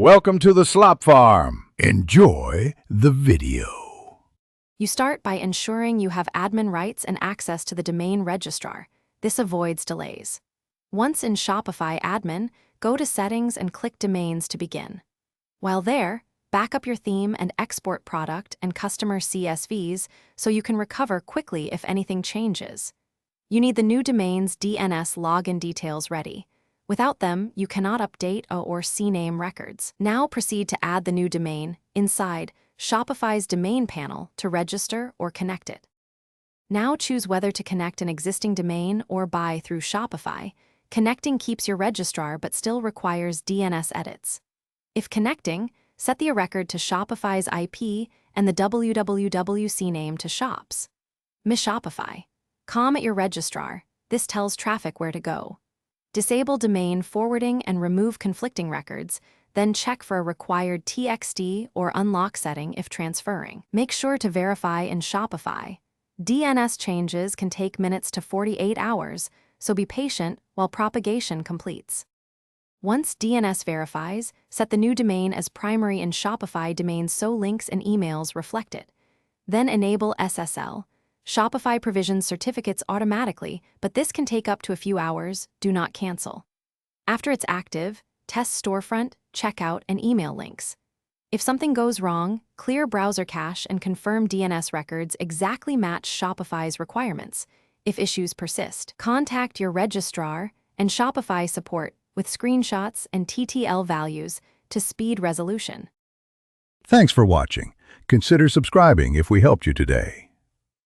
Welcome to the Slop Farm. Enjoy the video. You start by ensuring you have admin rights and access to the domain registrar. This avoids delays. Once in Shopify admin, go to Settings and click Domains to begin. While there, back up your theme and export product and customer CSVs so you can recover quickly if anything changes. You need the new domain's DNS login details ready. Without them, you cannot update or CNAME records. Now proceed to add the new domain inside Shopify's domain panel to register or connect it. Now choose whether to connect an existing domain or buy through Shopify. Connecting keeps your registrar but still requires DNS edits. If connecting, set the record to Shopify's IP and the www CNAME to shops. Miss Shopify. Com at your registrar. This tells traffic where to go. Disable domain forwarding and remove conflicting records, then check for a required TXT or unlock setting if transferring. Make sure to verify in Shopify. DNS changes can take minutes to 48 hours, so be patient while propagation completes. Once DNS verifies, set the new domain as primary in Shopify domains so links and emails reflect it. Then enable SSL. Shopify provisions certificates automatically, but this can take up to a few hours. Do not cancel. After it's active, test storefront, checkout, and email links. If something goes wrong, clear browser cache and confirm DNS records exactly match Shopify's requirements. If issues persist, contact your registrar and Shopify support with screenshots and TTL values to speed resolution. Thanks for watching. Consider subscribing if we helped you today.